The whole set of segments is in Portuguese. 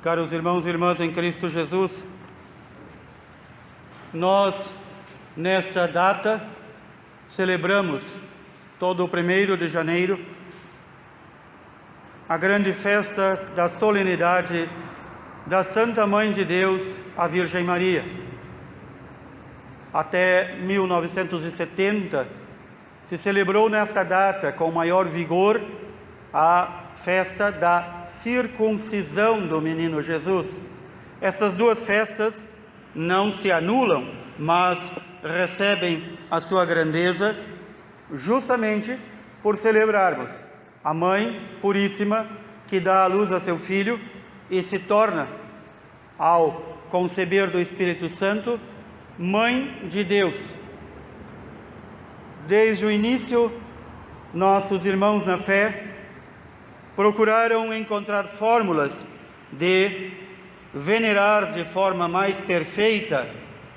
Caros irmãos e irmãs em Cristo Jesus, nós, nesta data, celebramos todo o 1º de janeiro a grande festa da solenidade da Santa Mãe de Deus, a Virgem Maria. Até 1970, se celebrou nesta data com maior vigor a festa da circuncisão do menino Jesus. Essas duas festas não se anulam, mas recebem a sua grandeza justamente por celebrarmos a Mãe Puríssima que dá à luz a seu Filho e se torna, ao conceber do Espírito Santo, Mãe de Deus. Desde o início, nossos irmãos na fé procuraram encontrar fórmulas de venerar de forma mais perfeita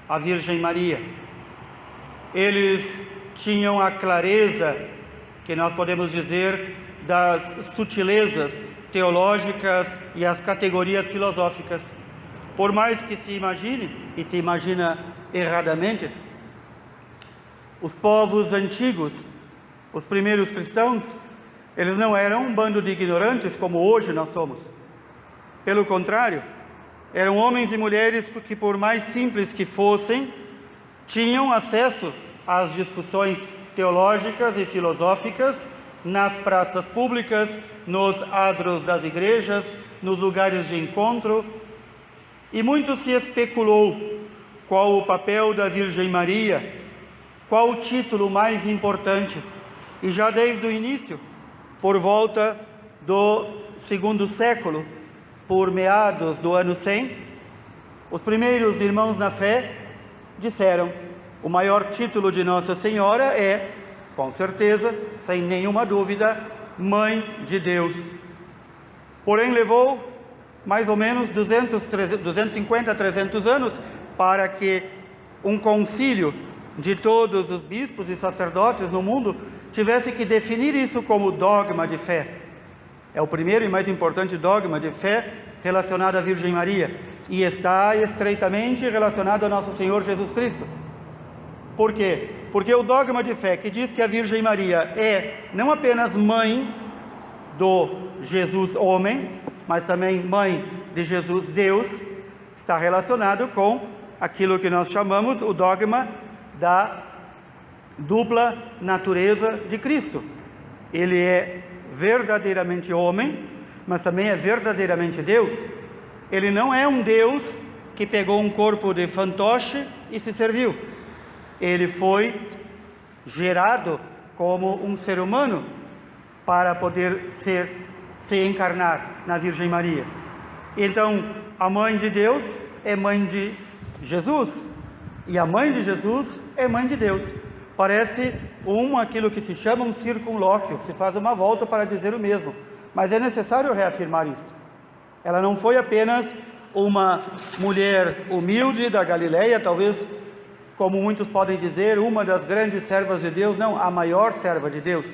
a Virgem Maria. Eles tinham a clareza, que nós podemos dizer, das sutilezas teológicas e as categorias filosóficas. Por mais que se imagine, e se imagina erradamente, os povos antigos, os primeiros cristãos, eles não eram um bando de ignorantes como hoje nós somos. Pelo contrário, eram homens e mulheres que, por mais simples que fossem, tinham acesso às discussões teológicas e filosóficas nas praças públicas, nos adros das igrejas, nos lugares de encontro. E muito se especulou qual o papel da Virgem Maria, qual o título mais importante. E já desde o início, por volta do 2º século, por meados do ano 100, os primeiros irmãos na fé disseram: o maior título de Nossa Senhora é, com certeza, sem nenhuma dúvida, Mãe de Deus. Porém, levou mais ou menos 250 a 300 anos para que um concílio de todos os bispos e sacerdotes no mundo tivesse que definir isso como dogma de fé. É o primeiro e mais importante dogma de fé relacionado à Virgem Maria, e está estreitamente relacionado a Nosso Senhor Jesus Cristo. Por quê? Porque o dogma de fé que diz que a Virgem Maria é não apenas mãe do Jesus homem, mas também mãe de Jesus Deus, está relacionado com aquilo que nós chamamos o dogma da dupla natureza de Cristo. Ele é verdadeiramente homem, mas também é verdadeiramente Deus. Ele não é um Deus que pegou um corpo de fantoche e se serviu. Ele foi gerado como um ser humano para poder se encarnar na Virgem Maria. Então, a Mãe de Deus é mãe de Jesus, e a Mãe de Jesus é mãe de Deus. Parece aquilo que se chama um circunlóquio, se faz uma volta para dizer o mesmo, mas é necessário reafirmar isso. Ela não foi apenas uma mulher humilde da Galileia, talvez, como muitos podem dizer, uma das grandes servas de Deus, não, a maior serva de Deus,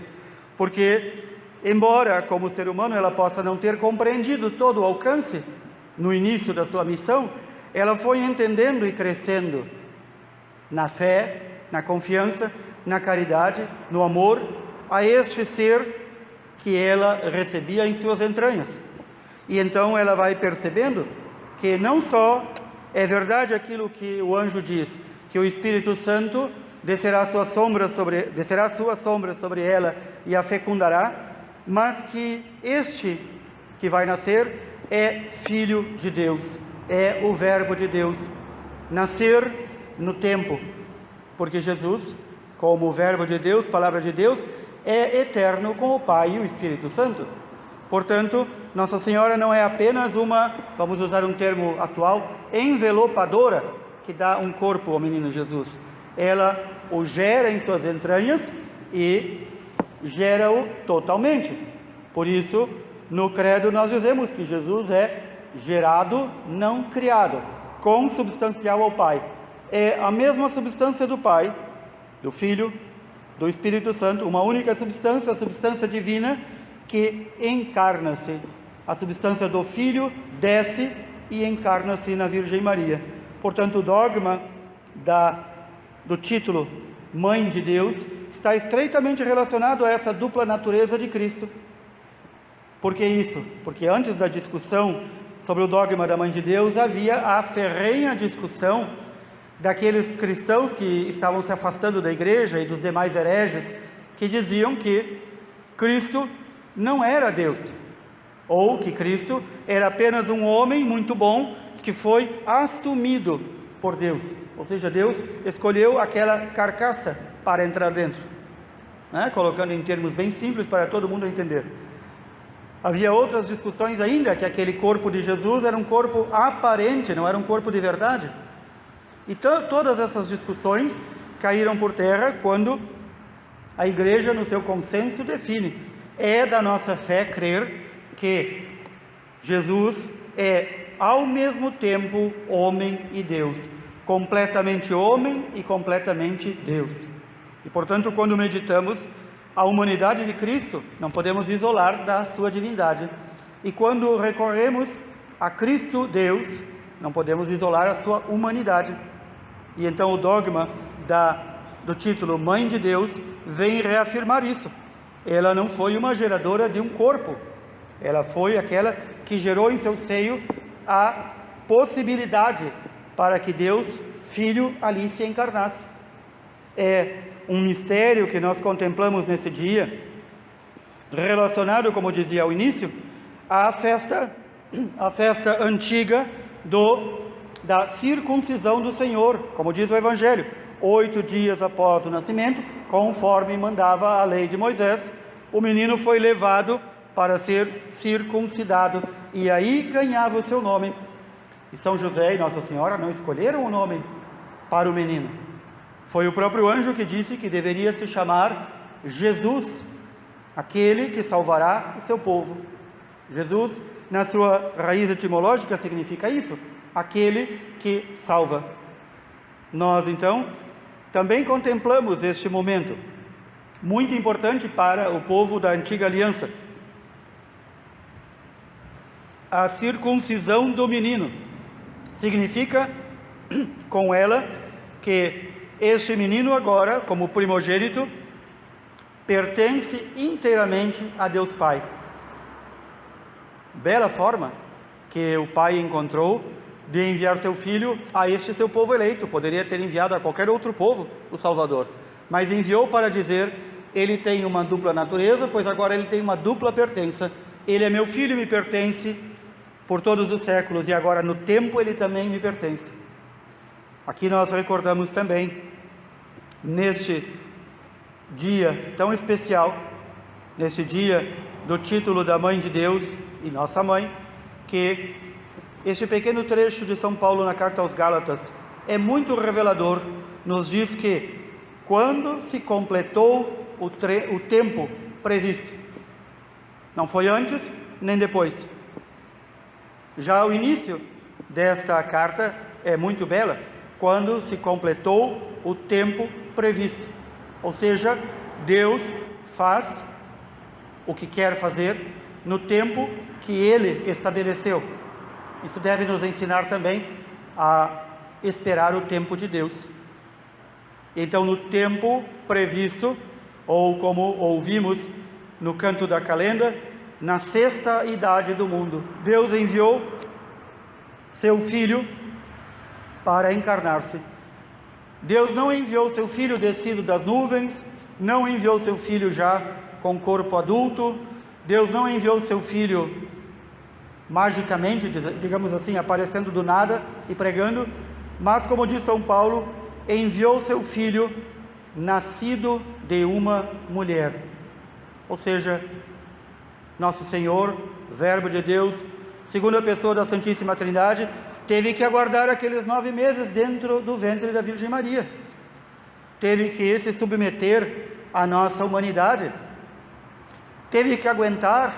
porque, embora como ser humano ela possa não ter compreendido todo o alcance no início da sua missão, ela foi entendendo e crescendo na fé, na confiança, na caridade, no amor a este ser que ela recebia em suas entranhas. E então ela vai percebendo que não só é verdade aquilo que o anjo diz, que o Espírito Santo descerá sua sombra sobre ela e a fecundará, mas que este que vai nascer é Filho de Deus, é o Verbo de Deus, nascer no tempo, porque Jesus, como o Verbo de Deus, Palavra de Deus, é eterno com o Pai e o Espírito Santo. Portanto, Nossa Senhora não é apenas uma, vamos usar um termo atual, envelopadora, que dá um corpo ao menino Jesus. Ela o gera em suas entranhas e gera-o totalmente. Por isso, no credo nós dizemos que Jesus é gerado, não criado, consubstancial ao Pai. é a mesma substância do Pai, do Filho, do Espírito Santo, uma única substância, a substância divina, que encarna-se. A substância do Filho desce e encarna-se na Virgem Maria. Portanto, o dogma do título Mãe de Deus está estreitamente relacionado a essa dupla natureza de Cristo. Por que isso? Porque antes da discussão sobre o dogma da Mãe de Deus, havia a ferrenha discussão daqueles cristãos que estavam se afastando da igreja e dos demais hereges, que diziam que Cristo não era Deus, ou que Cristo era apenas um homem muito bom que foi assumido por Deus, ou seja, Deus escolheu aquela carcaça para entrar dentro, né? Colocando em termos bem simples para todo mundo entender. Havia outras discussões ainda, que aquele corpo de Jesus era um corpo aparente, não era um corpo de verdade. E todas essas discussões caíram por terra quando a igreja, no seu consenso, define: é da nossa fé crer que Jesus é ao mesmo tempo homem e Deus, completamente homem e completamente Deus. E portanto, quando meditamos a humanidade de Cristo, não podemos isolar da sua divindade. E quando recorremos a Cristo Deus, não podemos isolar a sua humanidade. E então o dogma do título Mãe de Deus vem reafirmar isso. Ela não foi uma geradora de um corpo, ela foi aquela que gerou em seu seio a possibilidade para que Deus, Filho, ali se encarnasse. É um mistério que nós contemplamos nesse dia, relacionado, como dizia ao início, à festa antiga da circuncisão do Senhor, como diz o Evangelho, 8 dias após o nascimento, conforme mandava a lei de Moisés, o menino foi levado para ser circuncidado, e aí ganhava o seu nome. E São José e Nossa Senhora não escolheram o nome para o menino. Foi o próprio anjo que disse que deveria se chamar Jesus, aquele que salvará o seu povo. Jesus, na sua raiz etimológica, significa isso, aquele que salva. Nós, então, também contemplamos este momento, muito importante para o povo da antiga aliança. A circuncisão do menino significa, com ela, que este menino agora, como primogênito, pertence inteiramente a Deus Pai. Bela forma que o Pai encontrou de enviar seu Filho a este seu povo eleito. Poderia ter enviado a qualquer outro povo o Salvador, mas enviou para dizer: ele tem uma dupla natureza, pois agora ele tem uma dupla pertença. Ele é meu filho e me pertence por todos os séculos, e agora no tempo ele também me pertence. Aqui nós recordamos também, neste dia tão especial, neste dia do título da Mãe de Deus e Nossa Mãe, que este pequeno trecho de São Paulo na carta aos Gálatas é muito revelador. Nos diz que quando se completou o tempo previsto, não foi antes nem depois. Já o início desta carta é muito bela, quando se completou o tempo previsto, ou seja, Deus faz o que quer fazer no tempo que Ele estabeleceu. Isso deve nos ensinar também a esperar o tempo de Deus. Então, no tempo previsto, ou como ouvimos no canto da calenda, na sexta idade do mundo, Deus enviou seu Filho para encarnar-se. Deus não enviou seu Filho descido das nuvens, não enviou seu Filho já com corpo adulto, Deus não enviou seu Filho magicamente, digamos assim, aparecendo do nada e pregando, mas, como diz São Paulo, enviou seu Filho nascido de uma mulher. Ou seja, Nosso Senhor, Verbo de Deus, segunda pessoa da Santíssima Trindade, teve que aguardar aqueles 9 meses dentro do ventre da Virgem Maria. Teve que se submeter à nossa humanidade. Teve que aguentar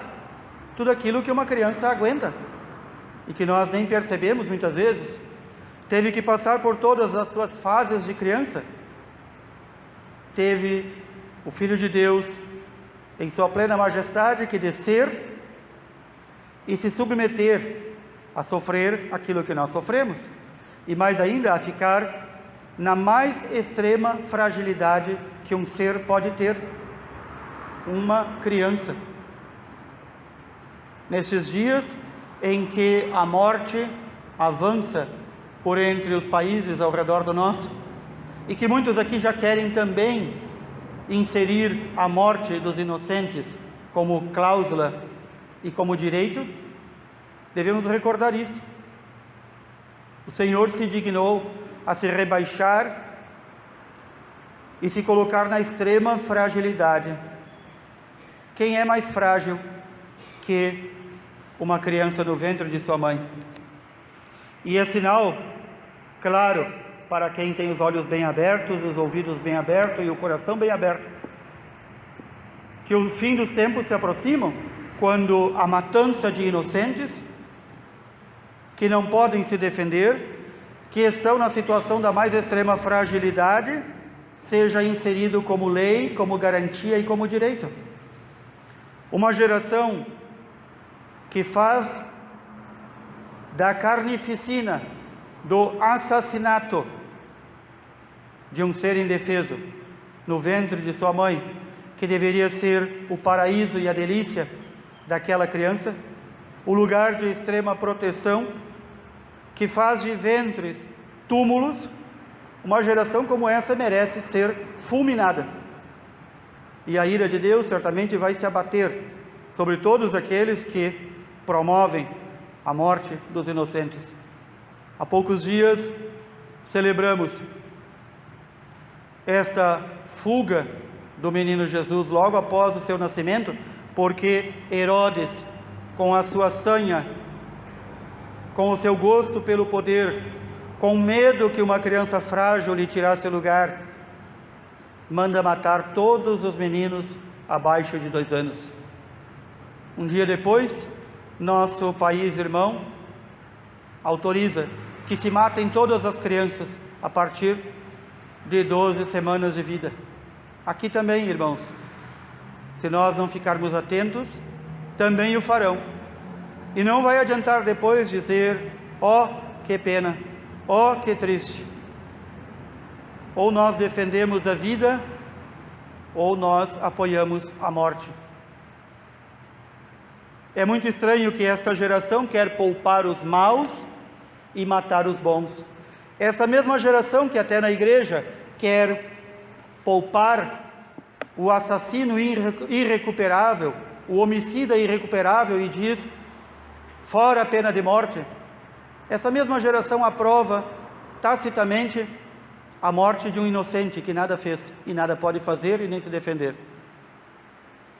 tudo aquilo que uma criança aguenta e que nós nem percebemos muitas vezes. teve que passar por todas as suas fases de criança. Teve o Filho de Deus, em sua plena majestade, que descer e se submeter a sofrer aquilo que nós sofremos, e mais ainda a ficar na mais extrema fragilidade que um ser pode ter, uma criança. Nesses dias em que a morte avança por entre os países ao redor do nosso, e que muitos aqui já querem também inserir a morte dos inocentes como cláusula e como direito, devemos recordar isso. O Senhor se dignou a se rebaixar e se colocar na extrema fragilidade. Quem é mais frágil que uma criança no ventre de sua mãe? E é sinal claro para quem tem os olhos bem abertos, os ouvidos bem abertos e o coração bem aberto, que o fim dos tempos se aproximam, quando a matança de inocentes que não podem se defender, que estão na situação da mais extrema fragilidade, seja inserido como lei, como garantia e como direito. Uma geração que faz da carnificina, do assassinato de um ser indefeso no ventre de sua mãe, que deveria ser o paraíso e a delícia daquela criança, o lugar de extrema proteção, que faz de ventres túmulos. Uma geração como essa merece ser fulminada, e a ira de Deus certamente vai se abater sobre todos aqueles que promovem a morte dos inocentes. Há poucos dias celebramos esta fuga do menino Jesus logo após o seu nascimento, porque Herodes, com a sua sanha, com o seu gosto pelo poder, com medo que uma criança frágil lhe tirasse o lugar, manda matar todos os meninos abaixo de 2 anos. Um dia depois, nosso país irmão autoriza que se matem todas as crianças a partir de 12 semanas de vida. Aqui também, irmãos, se nós não ficarmos atentos, também o farão. E não vai adiantar depois dizer: ó, que pena, ó, que triste. Ou nós defendemos a vida, ou nós apoiamos a morte. É muito estranho que esta geração quer poupar os maus e matar os bons. Essa mesma geração que até na igreja quer poupar o assassino irrecuperável, o homicida irrecuperável, e diz: fora a pena de morte. Essa mesma geração aprova tacitamente a morte de um inocente que nada fez e nada pode fazer e nem se defender.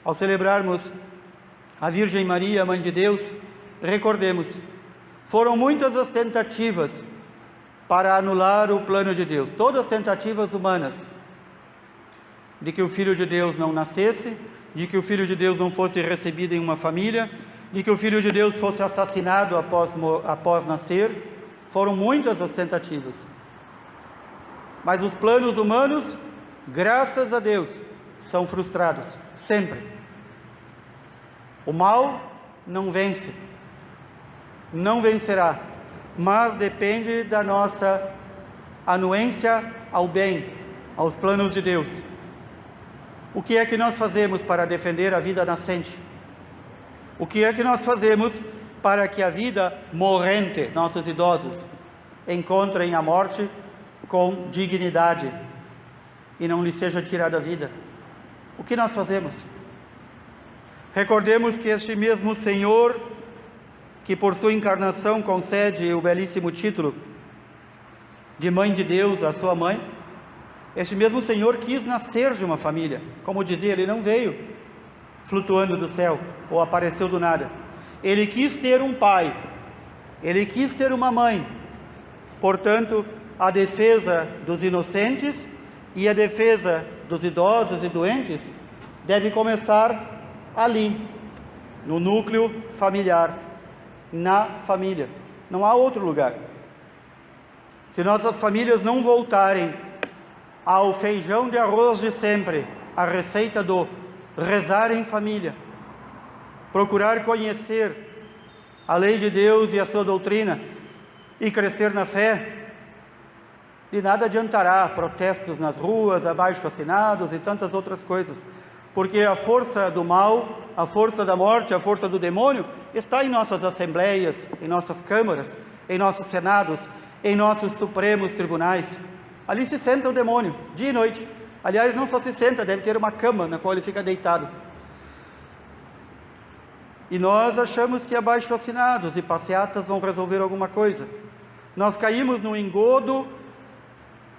Ao celebrarmos a Virgem Maria, Mãe de Deus, recordemos, foram muitas as tentativas para anular o plano de Deus, todas tentativas humanas, de que o Filho de Deus não nascesse, de que o Filho de Deus não fosse recebido em uma família, de que o Filho de Deus fosse assassinado após nascer. Foram muitas as tentativas, mas os planos humanos, graças a Deus, são frustrados, sempre. O mal não vence, não vencerá, mas depende da nossa anuência ao bem, aos planos de Deus. O que é que nós fazemos para defender a vida nascente? O que é que nós fazemos para que a vida morrente, nossos idosos, encontrem a morte com dignidade e não lhe seja tirada a vida? O que nós fazemos? Recordemos que este mesmo Senhor, que por sua encarnação concede o belíssimo título de Mãe de Deus à sua mãe, este mesmo Senhor quis nascer de uma família. Como dizia, ele não veio flutuando do céu ou apareceu do nada. Ele quis ter um pai, ele quis ter uma mãe. Portanto, a defesa dos inocentes e a defesa dos idosos e doentes deve começar ali, no núcleo familiar, na família. Não há outro lugar. se nossas famílias não voltarem ao feijão de arroz de sempre, a receita do rezar em família, procurar conhecer a lei de Deus e a sua doutrina e crescer na fé, de nada adiantará protestos nas ruas, abaixo-assinados e tantas outras coisas, porque a força do mal, a força da morte, a força do demônio está em nossas assembleias, em nossas câmaras, em nossos senados, em nossos supremos tribunais. Ali se senta o demônio, dia e noite. Aliás, não só se senta, deve ter uma cama na qual ele fica deitado. E nós achamos que abaixo-assinados e passeatas vão resolver alguma coisa. Nós caímos no engodo,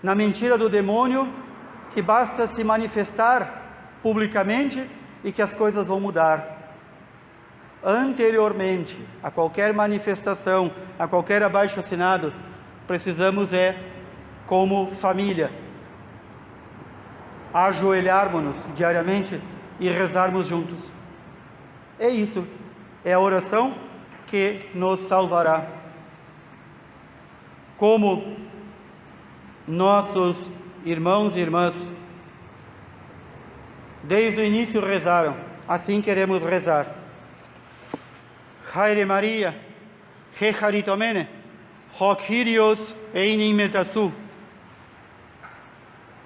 na mentira do demônio, que basta se manifestar publicamente e que as coisas vão mudar. Anteriormente a qualquer manifestação, a qualquer abaixo-assinado, precisamos como família, ajoelharmos-nos diariamente e rezarmos juntos. É isso, é a oração que nos salvará. Como nossos irmãos e irmãs desde o início rezaram, assim queremos rezar. Haile Maria, he charitomene, hoc Kyrios einin metasu,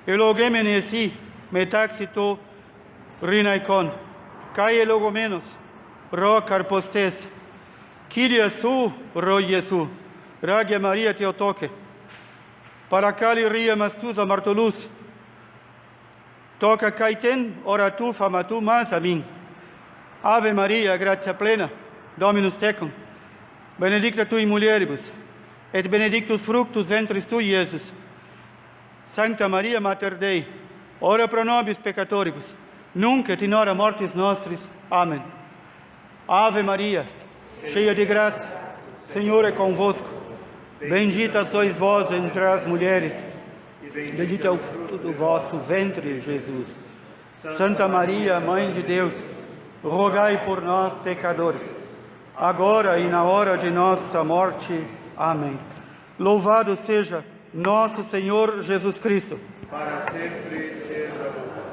elogemene esi metaxito rinaikon, kai elogomenos, ro carpostes, Kyrie su, ro Jesu, ragia Maria Teotoke, paracali ria mastusa martolus, toca caiten ora tu famatu mas amin. Ave Maria, gratia plena, Dominus tecum, benedicta tui mulieribus, et benedictus fructus ventris tui, Iesus. Sancta Maria Mater Dei, ora pro nobis peccatoribus, nunc et in hora mortis nostris. Amém. Ave Maria, cheia de graça, Senhor é convosco. Bendita sois vós entre as mulheres, bendito é o fruto do vosso ventre, Jesus. Santa Maria, Mãe de Deus, rogai por nós, pecadores, agora e na hora de nossa morte. Amém. Louvado seja nosso Senhor Jesus Cristo. Para sempre seja louvado.